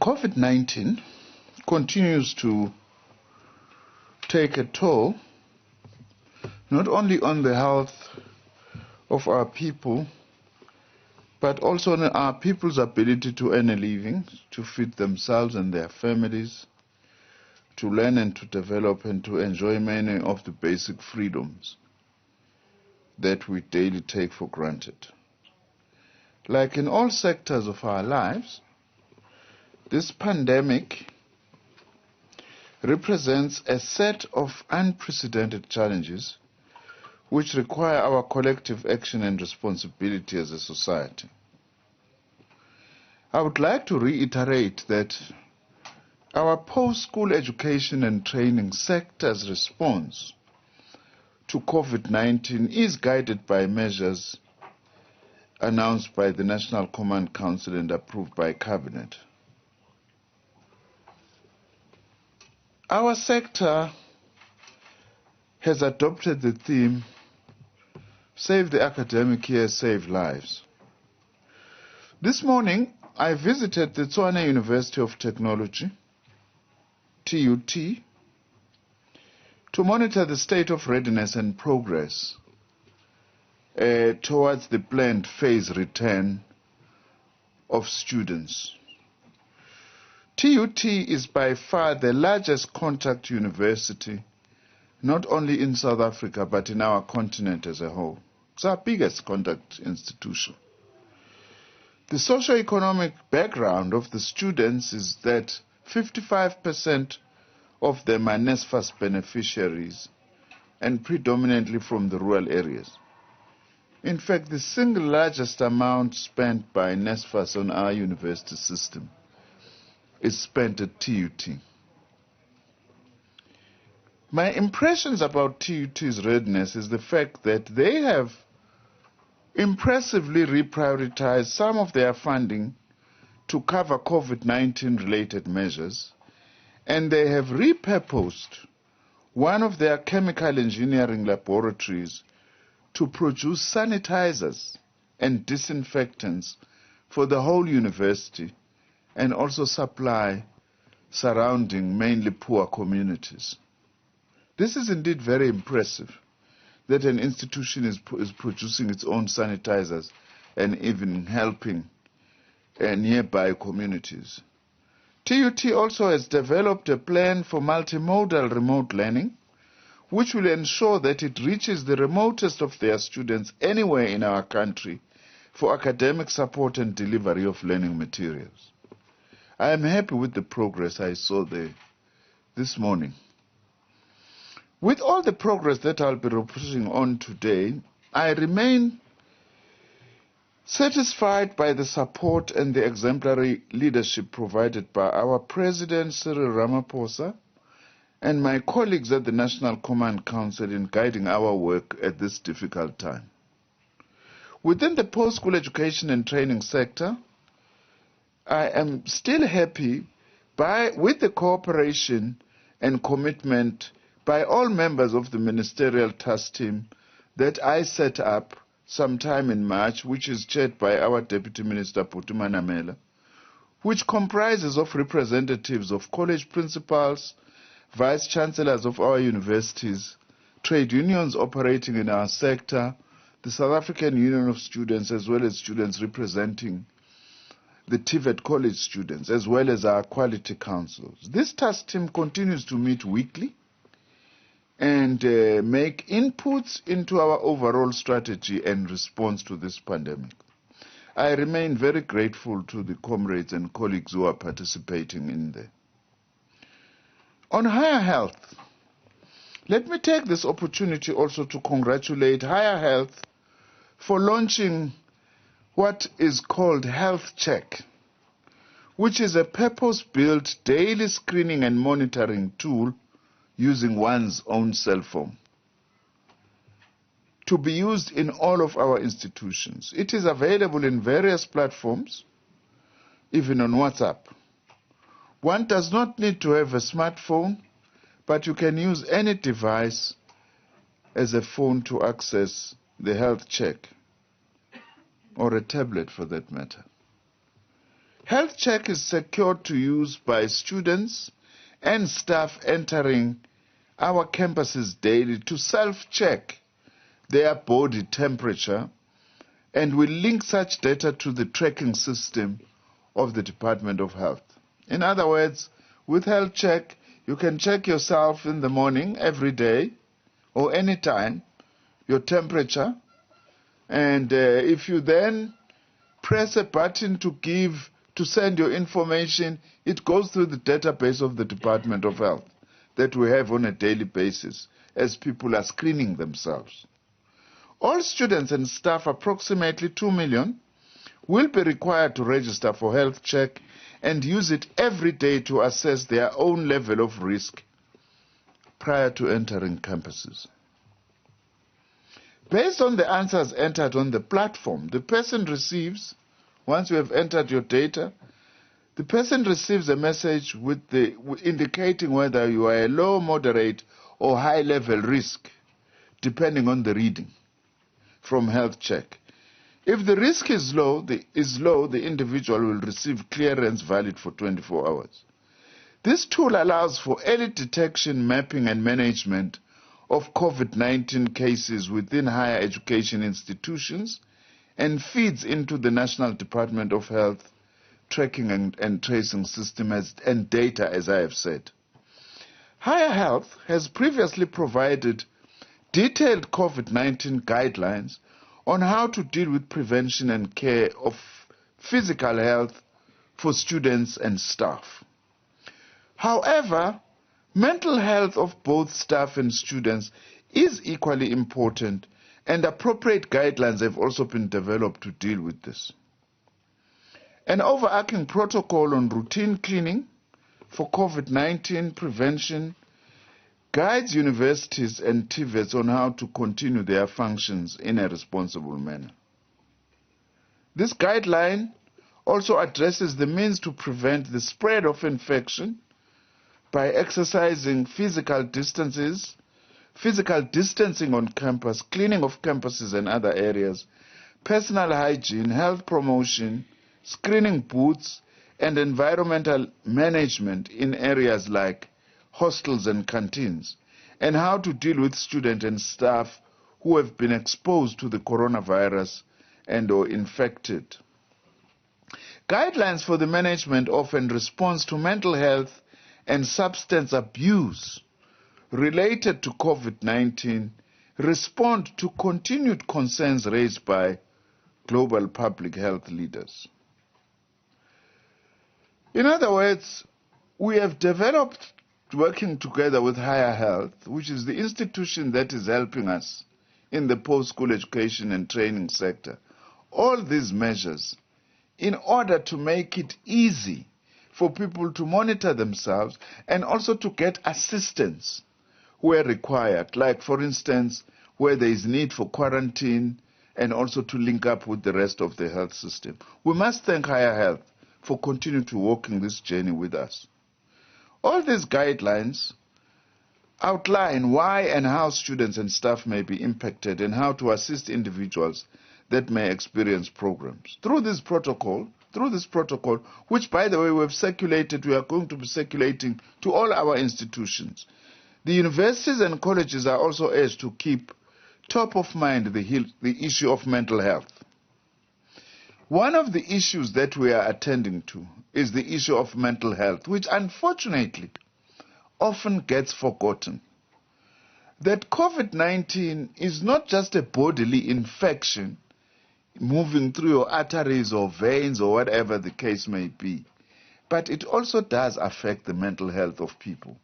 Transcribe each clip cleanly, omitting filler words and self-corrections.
COVID-19 continues to take a toll not only on the health of our people, but also on our people's ability to earn a living, to feed themselves and their families, to learn and to develop and to enjoy many of the basic freedoms that we daily take for granted. Like in all sectors of our lives, this pandemic represents a set of unprecedented challenges which require our collective action and responsibility as a society. I would like to reiterate that our post-school education and training sector's response to COVID-19 is guided by measures announced by the National Command Council and approved by Cabinet. Our sector has adopted the theme, Save the Academic Year, Save Lives. This morning, I visited the Tshwane University of Technology, TUT, to monitor the state of readiness and progress towards the planned phase return of students. TUT is by far the largest contact university, not only in South Africa, but in our continent as a whole. It's our biggest contact institution. The socio-economic background of the students is that 55% of them are NSFAS beneficiaries and predominantly from the rural areas. In fact, the single largest amount spent by NSFAS on our university system is spent at TUT. My impressions about TUT's readiness is the fact that they have impressively reprioritized some of their funding to cover COVID-19 related measures, and they have repurposed one of their chemical engineering laboratories to produce sanitizers and disinfectants for the whole university and also supply surrounding mainly poor communities. This is indeed very impressive that an institution is producing its own sanitizers and even helping nearby communities. TUT also has developed a plan for multimodal remote learning, which will ensure that it reaches the remotest of their students anywhere in our country for academic support and delivery of learning materials. I am happy with the progress I saw there this morning. With all the progress that I'll be reporting on today, I remain satisfied by the support and the exemplary leadership provided by our President Cyril Ramaphosa and my colleagues at the National Command Council in guiding our work at this difficult time. Within the post-school education and training sector, I am still happy with the cooperation and commitment by all members of the ministerial task team that I set up sometime in March, which is chaired by our Deputy Minister Phuthuma Namela, which comprises of representatives of college principals, vice-chancellors of our universities, trade unions operating in our sector, the South African Union of Students, as well as students representing the TVET college students, as well as our quality councils. This task team continues to meet weekly and make inputs into our overall strategy and response to this pandemic. I remain very grateful to the comrades and colleagues who are participating in there. On Higher Health, let me take this opportunity also to congratulate Higher Health for launching what is called HealthCheck, which is a purpose-built daily screening and monitoring tool using one's own cell phone to be used in all of our institutions. It is available in various platforms, even on WhatsApp. One does not need to have a smartphone, but you can use any device as a phone to access the HealthCheck, or a tablet for that matter. HealthCheck is secure to use by students and staff entering our campuses daily to self-check their body temperature, and we link such data to the tracking system of the Department of Health. In other words, with HealthCheck, you can check yourself in the morning every day or any time, your temperature, and if you then press a button to send your information, it goes through the database of the Department of Health that we have on a daily basis as people are screening themselves. All students and staff, approximately 2 million, will be required to register for HealthCheck and use it every day to assess their own level of risk prior to entering campuses. Based on the answers entered on the platform, the person receives, once you have entered your data, the person receives a message indicating whether you are a low, moderate, or high-level risk, depending on the reading from HealthCheck. If the risk is low, the individual will receive clearance valid for 24 hours. This tool allows for early detection, mapping, and management of COVID-19 cases within higher education institutions and feeds into the National Department of Health tracking and tracing system and data, as I have said. Higher Health has previously provided detailed COVID-19 guidelines on how to deal with prevention and care of physical health for students and staff. However, mental health of both staff and students is equally important, and appropriate guidelines have also been developed to deal with this. An overarching protocol on routine cleaning for COVID-19 prevention guides universities and TVETs on how to continue their functions in a responsible manner. This guideline also addresses the means to prevent the spread of infection by exercising physical distancing on campus, cleaning of campuses and other areas, personal hygiene, health promotion, screening booths, and environmental management in areas like hostels and canteens, and how to deal with students and staff who have been exposed to the coronavirus and or infected. Guidelines for the management of and response to mental health and substance abuse related to COVID-19 respond to continued concerns raised by global public health leaders. In other words, we have developed, working together with Higher Health, which is the institution that is helping us in the post-school education and training sector, all these measures in order to make it easy for people to monitor themselves and also to get assistance where required, like for instance, where there is need for quarantine and also to link up with the rest of the health system. We must thank Higher Health for continuing to walk in this journey with us. All these guidelines outline why and how students and staff may be impacted and how to assist individuals that may experience programs. Through this protocol, which by the way we are going to be circulating to all our institutions, the universities and colleges are also urged to keep top of mind the issue of mental health. One of the issues that we are attending to is the issue of mental health, which unfortunately often gets forgotten. That COVID-19 is not just a bodily infection moving through your arteries or veins or whatever the case may be, but it also does affect the mental health of people.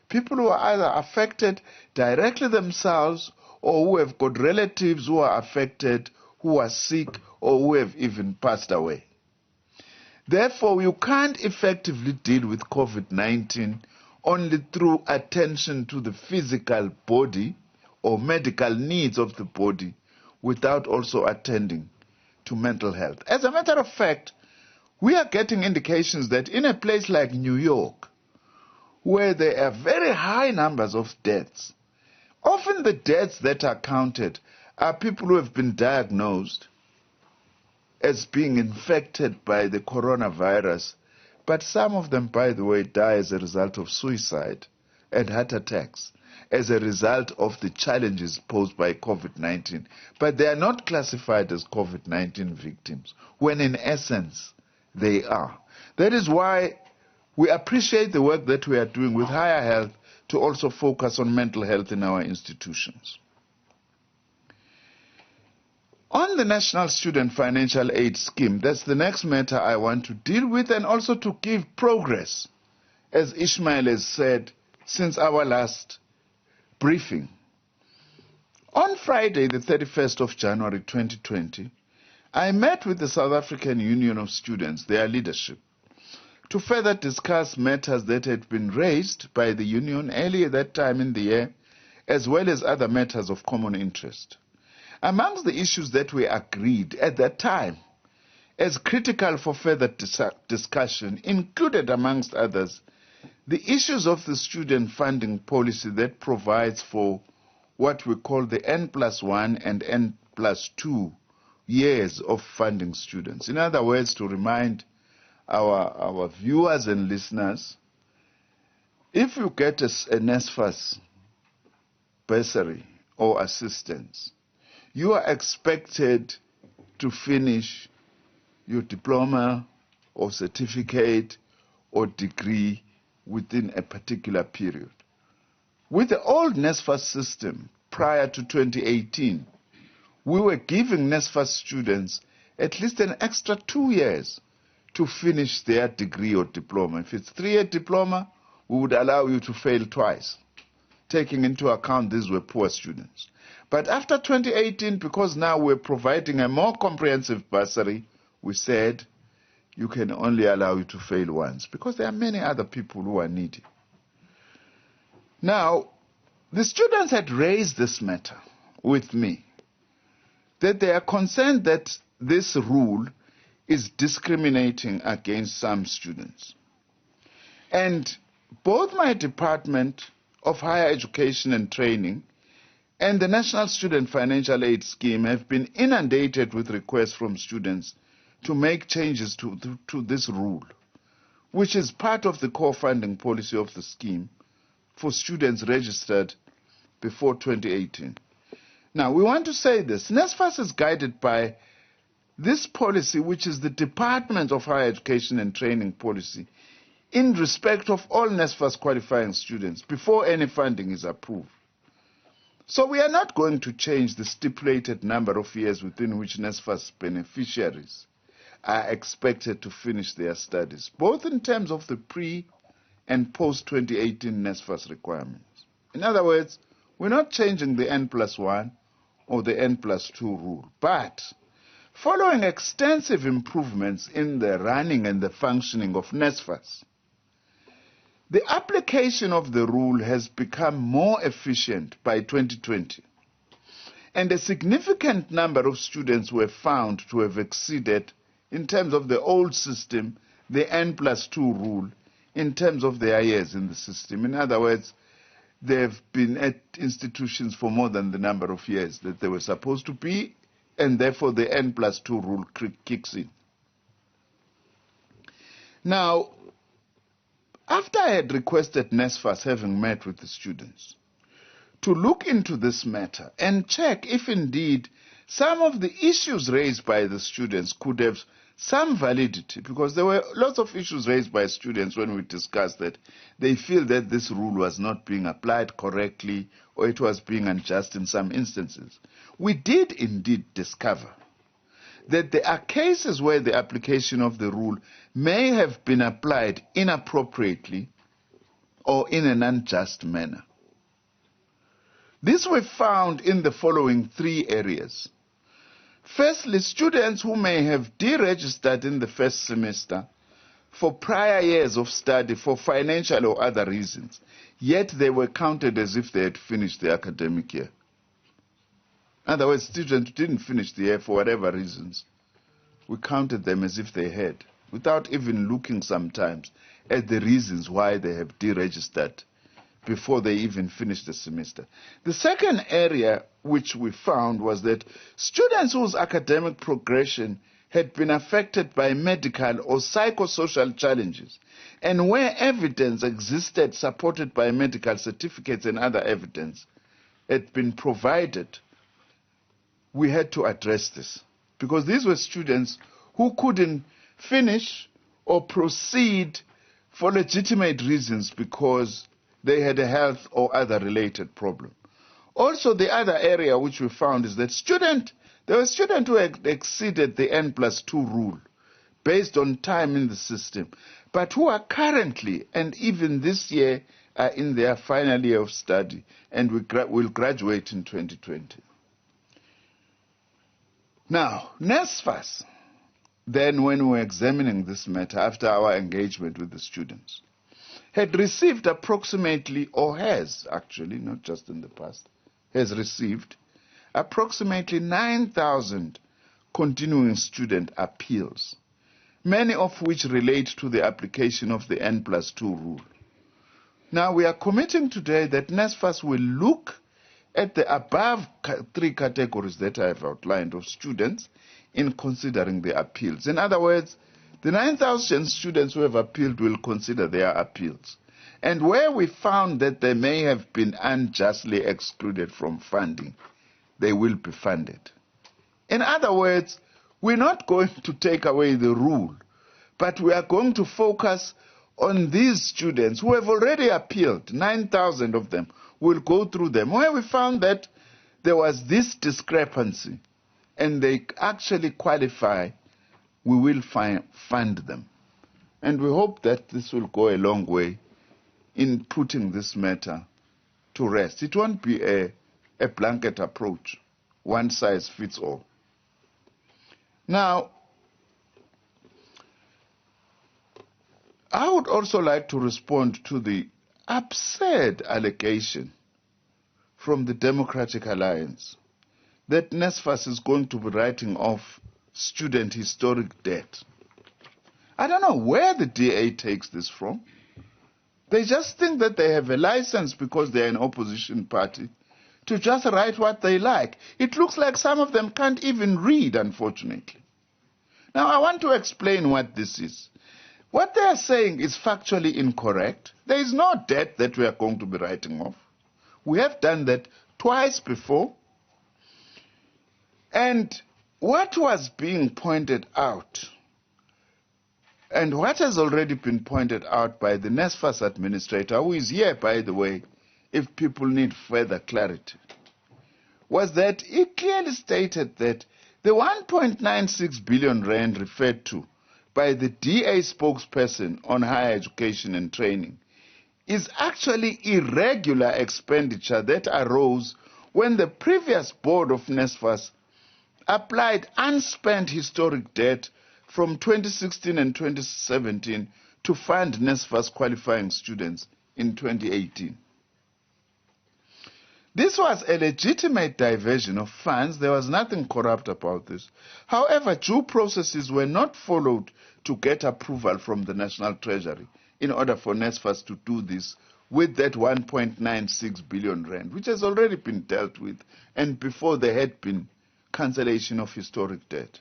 People who are either affected directly themselves or who have got relatives who are affected, who are sick, or who have even passed away. Therefore, you can't effectively deal with COVID-19 only through attention to the physical body or medical needs of the body without also attending to mental health. As a matter of fact, we are getting indications that in a place like New York, where there are very high numbers of deaths, often the deaths that are counted are people who have been diagnosed as being infected by the coronavirus, but some of them, by the way, die as a result of suicide and heart attacks as a result of the challenges posed by COVID-19. But they are not classified as COVID-19 victims, when in essence they are. That is why we appreciate the work that we are doing with Higher Health to also focus on mental health in our institutions. On the National Student Financial Aid Scheme, that's the next matter I want to deal with, and also to give progress, as Ishmael has said, since our last briefing. On Friday, the 31st of January 2020, I met with the South African Union of Students, their leadership, to further discuss matters that had been raised by the union earlier that time in the year, as well as other matters of common interest. Amongst the issues that we agreed at that time as critical for further discussion included, amongst others, the issues of the student funding policy that provides for what we call the N+1 and N+2 years of funding students. In other words, to remind our viewers and listeners, if you get a NSFAS bursary or assistance, you are expected to finish your diploma or certificate or degree within a particular period. With the old NSFAS system prior to 2018, we were giving NSFAS students at least an extra 2 years to finish their degree or diploma. If it's a 3-year diploma, we would allow you to fail twice, taking into account these were poor students. But after 2018, because now we're providing a more comprehensive bursary, we said you can only allow you to fail once, because there are many other people who are needy. Now, the students had raised this matter with me, that they are concerned that this rule is discriminating against some students. And both my Department of Higher Education and Training and the National Student Financial Aid Scheme have been inundated with requests from students to make changes to this rule, which is part of the core funding policy of the scheme for students registered before 2018. Now, we want to say this. NSFAS is guided by this policy, which is the Department of Higher Education and Training policy, in respect of all NSFAS qualifying students before any funding is approved. So we are not going to change the stipulated number of years within which NSFAS beneficiaries are expected to finish their studies, both in terms of the pre- and post-2018 NSFAS requirements. In other words, we're not changing the N+1 or the N+2 rule, but following extensive improvements in the running and the functioning of NSFAS, the application of the rule has become more efficient by 2020, and a significant number of students were found to have exceeded, in terms of the old system, the N+2 rule, in terms of their years in the system. In other words, they've been at institutions for more than the number of years that they were supposed to be, and therefore the N+2 rule kicks in. Now, after I had requested NSFAS, having met with the students, to look into this matter and check if indeed some of the issues raised by the students could have some validity, because there were lots of issues raised by students when we discussed that they feel that this rule was not being applied correctly or it was being unjust in some instances. We did indeed discover that there are cases where the application of the rule may have been applied inappropriately or in an unjust manner. These were found in the following 3 areas. Firstly, students who may have deregistered in the first semester for prior years of study for financial or other reasons, yet they were counted as if they had finished the academic year. In other words, students who didn't finish the year for whatever reasons, we counted them as if they had, without even looking sometimes at the reasons why they have deregistered before they even finished the semester. The second area which we found was that students whose academic progression had been affected by medical or psychosocial challenges, and where evidence existed supported by medical certificates and other evidence had been provided, we had to address this. Because these were students who couldn't finish or proceed for legitimate reasons because they had a health or other related problem. Also, the other area which we found is that there were students who had exceeded the N+2 rule based on time in the system, but who are currently and even this year are in their final year of study and will graduate in 2020. Now, NSFAS, then when we were examining this matter after our engagement with the students, had received approximately, or has actually, not just in the past, has received approximately 9,000 continuing student appeals, many of which relate to the application of the N+2 rule. Now, we are committing today that NSFAS will look at the above three categories that I have outlined of students in considering the appeals. In other words, the 9,000 students who have appealed will consider their appeals. And where we found that they may have been unjustly excluded from funding, they will be funded. In other words, we're not going to take away the rule, but we are going to focus on these students who have already appealed. 9,000 of them will go through them. Where we found that there was this discrepancy and they actually qualify, we will fund them. And we hope that this will go a long way in putting this matter to rest. It won't be a blanket approach, one size fits all. Now, I would also like to respond to the absurd allegation from the Democratic Alliance that NSFAS is going to be writing off student historic debt. I don't know where the DA takes this from. They just think that they have a license because they're an opposition party to just write what they like. It looks like some of them can't even read, unfortunately. Now, I want to explain what this is. What they are saying is factually incorrect. There is no debt that we are going to be writing off. We have done that twice before. And what was being pointed out, and what has already been pointed out by the NSFAS administrator, who is here, by the way, if people need further clarity, was that he clearly stated that the 1.96 billion rand referred to by the DA spokesperson on higher education and training is actually irregular expenditure that arose when the previous board of NSFAS applied unspent historic debt from 2016 and 2017 to fund NSFAS qualifying students in 2018. This was a legitimate diversion of funds. There was nothing corrupt about this. However, due processes were not followed to get approval from the National Treasury in order for NSFAS to do this with that 1.96 billion rand, which has already been dealt with, and before there had been cancellation of historic debt.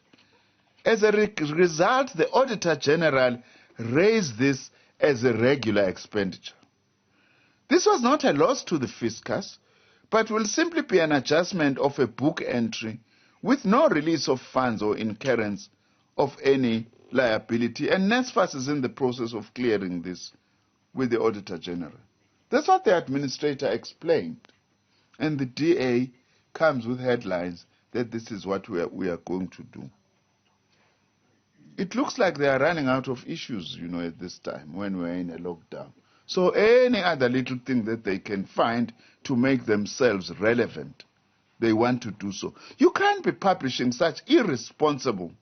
As a result, the Auditor General raised this as a regular expenditure. This was not a loss to the fiscus, but will simply be an adjustment of a book entry with no release of funds or incurrence of any liability, and NSFAS is in the process of clearing this with the Auditor General. That's what the administrator explained, and the DA comes with headlines that this is what we are going to do. It looks like they are running out of issues, at this time when we're in a lockdown. So any other little thing that they can find to make themselves relevant, they want to do so. You can't be publishing such irresponsible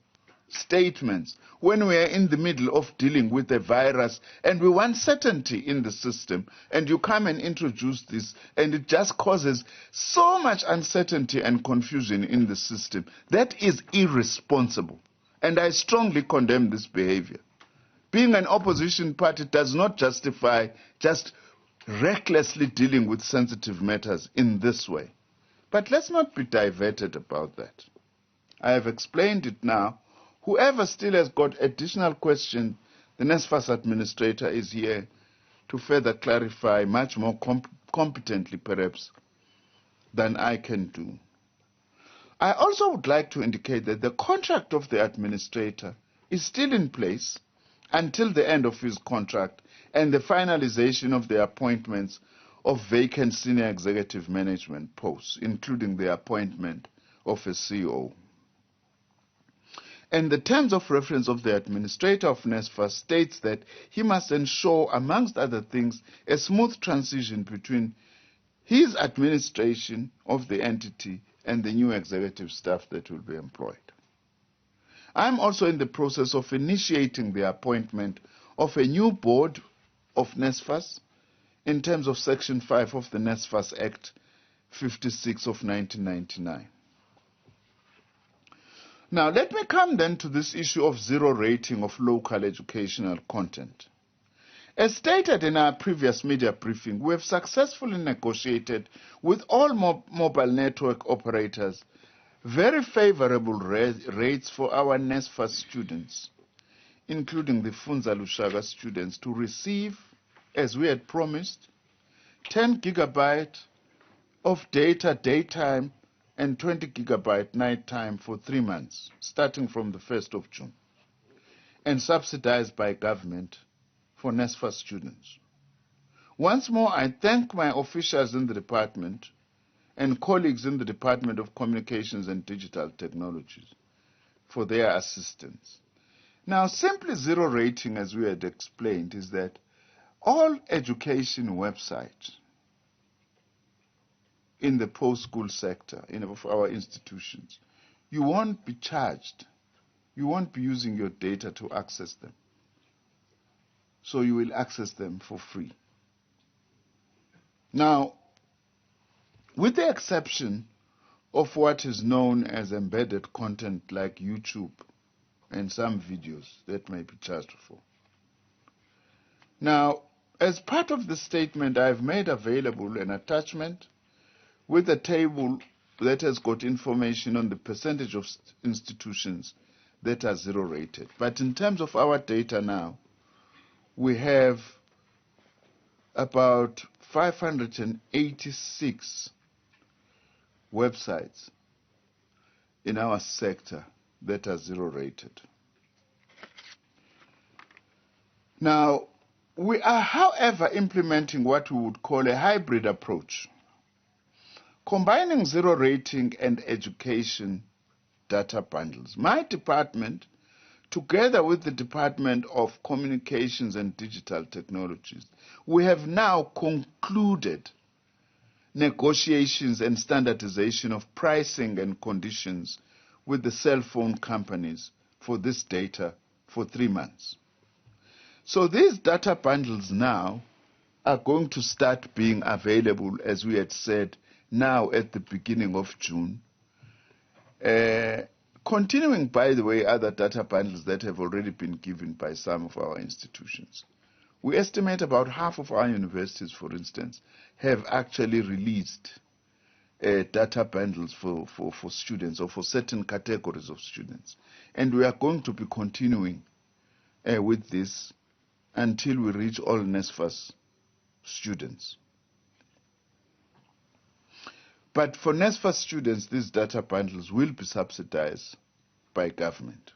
statements when we are in the middle of dealing with a virus and we want certainty in the system, and you come and introduce this and it just causes so much uncertainty and confusion in the system. That is irresponsible, and I strongly condemn this behavior. Being an opposition party does not justify just recklessly dealing with sensitive matters in this way. But let's not be diverted about that. I have explained it now. Whoever still has got additional questions, the NSFAS administrator is here to further clarify much more competently, perhaps, than I can do. I also would like to indicate that the contract of the administrator is still in place until the end of his contract and the finalization of the appointments of vacant senior executive management posts, including the appointment of a CEO. And the terms of reference of the administrator of NSFAS states that he must ensure, amongst other things, a smooth transition between his administration of the entity and the new executive staff that will be employed. I'm also in the process of initiating the appointment of a new board of NSFAS in terms of Section 5 of the NSFAS Act 56 of 1999. Now, let me come then to this issue of zero rating of local educational content. As stated in our previous media briefing, we have successfully negotiated with all mobile network operators very favorable rates for our NSFAS students, including the Funza Lushaka students, to receive, as we had promised, 10 gigabyte of data daytime and 20 gigabyte nighttime for 3 months, starting from the 1st of June, and subsidized by government for NSFAS students. Once more, I thank my officials in the department and colleagues in the Department of Communications and Digital Technologies for their assistance. Now, simply zero rating, as we had explained, is that all education websites in the post-school sector of our institutions, you won't be charged. You won't be using your data to access them. So you will access them for free. Now, with the exception of what is known as embedded content like YouTube and some videos that may be charged for. Now, as part of the statement, I've made available an attachment with a table that has got information on the percentage of institutions that are zero rated. But in terms of our data now, we have about 586 websites in our sector that are zero rated. Now, we are, however, implementing what we would call a hybrid approach, combining zero rating and education data bundles. My department, together with the Department of Communications and Digital Technologies, we have now concluded negotiations and standardization of pricing and conditions with the cell phone companies for this data for 3 months. So these data bundles now are going to start being available, as we had said, now at the beginning of June. Continuing, by the way, other data bundles that have already been given by some of our institutions. We estimate about half of our universities, for instance, have actually released data bundles for students or for certain categories of students. And we are going to be continuing with this until we reach all NSFAS students. But for NSFAS students, these data bundles will be subsidized by government.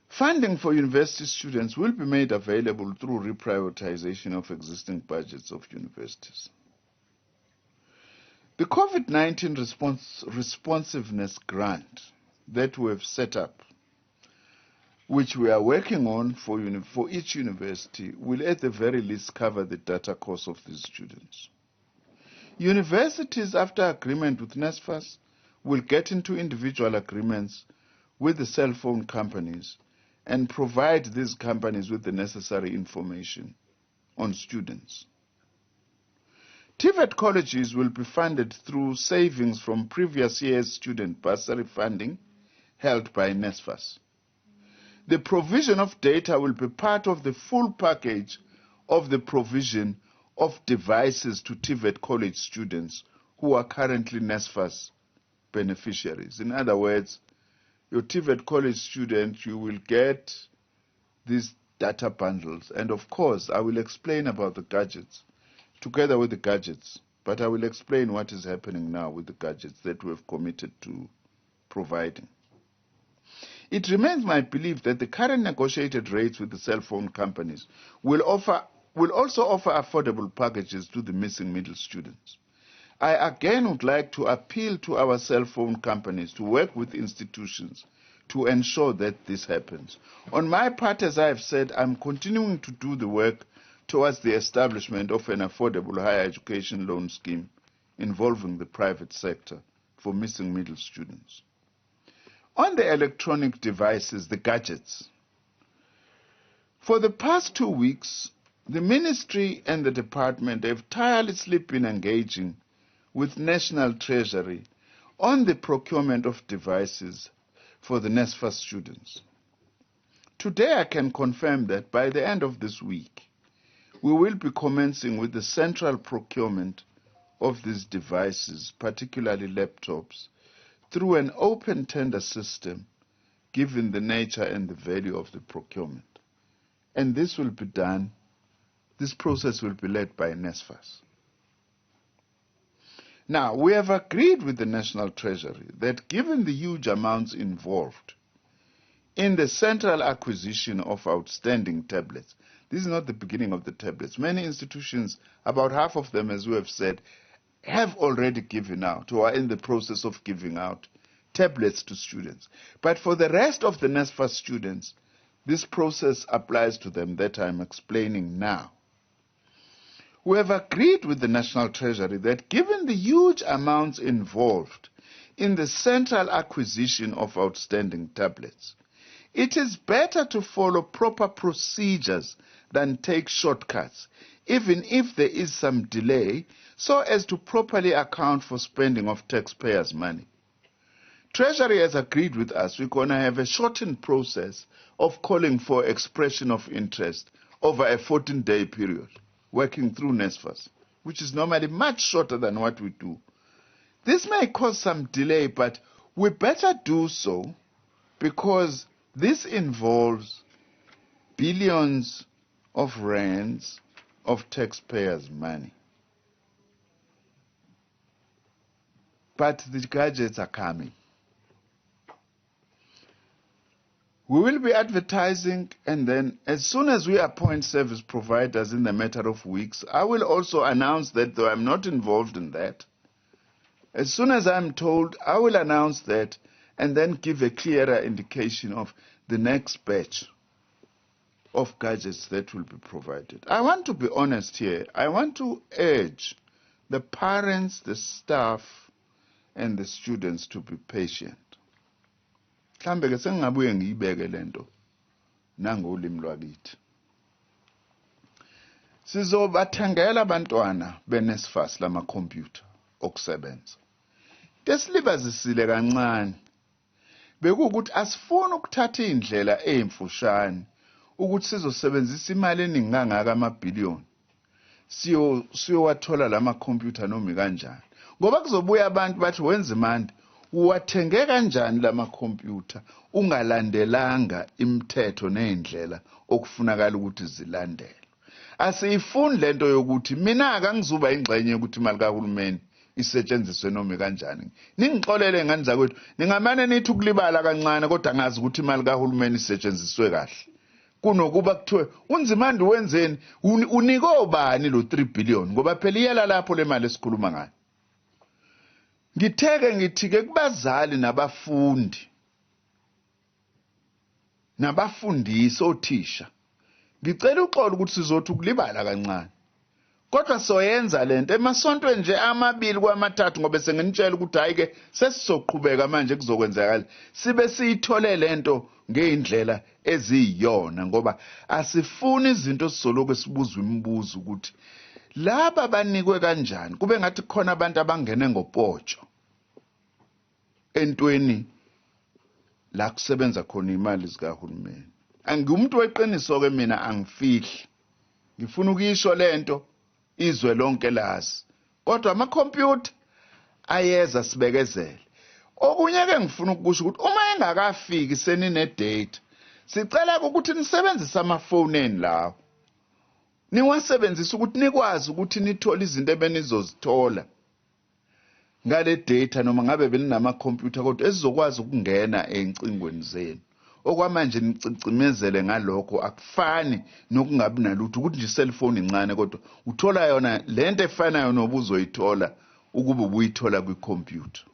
Funding for university students will be made available through reprioritization of existing budgets of universities. The COVID-19 responsiveness grant that we have set up, which we are working on for each university, will at the very least cover the data costs of these students. Universities, after agreement with NSFAS, will get into individual agreements with the cell phone companies and provide these companies with the necessary information on students. TVET colleges will be funded through savings from previous year's student bursary funding held by NSFAS. The provision of data will be part of the full package of the provision of devices to TVET college students who are currently NSFAS beneficiaries. In other words, your TVET college student, you will get these data bundles. And of course, I will explain about the gadgets together with the gadgets. But I will explain what is happening now with the gadgets that we have committed to providing. It remains my belief that the current negotiated rates with the cell phone companies will also offer affordable packages to the missing middle students. I again would like to appeal to our cell phone companies to work with institutions to ensure that this happens. On my part, as I have said, I'm continuing to do the work towards the establishment of an affordable higher education loan scheme involving the private sector for missing middle students. On the electronic devices, the gadgets, for the past 2 weeks, the Ministry and the Department have tirelessly been engaging with National Treasury on the procurement of devices for the NSFAS students. Today I can confirm that by the end of this week, we will be commencing with the central procurement of these devices, particularly laptops, through an open tender system, given the nature and the value of the procurement. And this will be done, this process will be led by NSFAS. Now, we have agreed with the National Treasury that given the huge amounts involved in the central acquisition of outstanding tablets, this is not the beginning of the tablets. Many institutions, about half of them, as we have said, have already given out or are in the process of giving out tablets to students. But for the rest of the NSFAS students, this process applies to them that I'm explaining now. We have agreed with the National Treasury that given the huge amounts involved in the central acquisition of outstanding tablets, it is better to follow proper procedures than take shortcuts, even if there is some delay, so as to properly account for spending of taxpayers' money. Treasury has agreed with us we're going to have a shortened process of calling for expression of interest over a 14-day period, working through NSFAS, which is normally much shorter than what we do. This may cause some delay, but we better do so because this involves billions of rands of taxpayers' money. But the gadgets are coming. We will be advertising, and then as soon as we appoint service providers in the matter of weeks, I will also announce that, though I'm not involved in that. As soon as I'm told, I will announce that and then give a clearer indication of the next batch of gadgets that will be provided. I want to be honest here. I want to urge the parents, the staff, and the students to be patient. Mhlambe ke sengabuye ngiyibeke lento nangolimi lwakithi. Sizobathengela abantwana beNSFAS lama computer okusebenza. Tesilibazisile kancane. Bekuwukuthi asifuni ukuthatha indlela emfushane ukuthi sizosebenzisa imali eningi kangaka amabhillion siyowathola lama computer noma kanjani. Ngoba kuzobuya abantu bathi Nzimande uwathenge kanjani lama computer ungalandelanga imithetho neindlela okufunakala ukuthi zilandelwe. Asiyifuni lento yokuthi mina akangizuba ingxenye ukuthi imali kahulumeni isetshenziswe noma kanjani. Ningixolele ngani zakwethu, ningamane nithi ukulibala kancane kodwa ngazi ukuthi imali kahulumeni isetshenziswe kahle. Kunokuba kuthiwe uNzimande wenzeni, unike obani lo 3 billion ngoba phela iyela lapho le mali esikhuluma ngayo. Ngitheke ngithike kubazali nabafundisi othisha. Ngicela uxolo ukuthi sizothi ukulibala kancane. Kodwa soyenza lento emasontweni nje amabili kwamathathu ngoba senginitshela ukuthi hayike sesizoqhubeka manje kuzokwenzakala. Sibe siyithole lento ngeindlela eziyona ngoba asifuni izinto sizoloku sibuzwa imibuzo ukuthi laba banikwe kanjani. Kube ngathi khona abantu abangene ngopotsho entweni la kusebenza khona imali zikahulumeni. Angiumuntu weqiniso ke mina angifihli. Ngifuna ukuyisho lento izwe lonke lazi. Kodwa ama computer ayeza sibekezele. Okunye ke ngifuna ukusho ukuthi uma engakafiki senine date sicela ukuthi nisebenzise amafoni eni lawo. Niwasebenzisa ukuthi nikwazi ukuthi nithole izinto ebenizozithola ngale data noma ngabe beninama computer kodwa ezizokwazi ukungena encingweni zenu. Okwamanje nicicimezele ngalokho akufani nokungabi nalutho ukuthi nje cellphone incane kodwa uthola yona lento efanayo nobuzoyithola ukuba ubuyithola kwicomputer.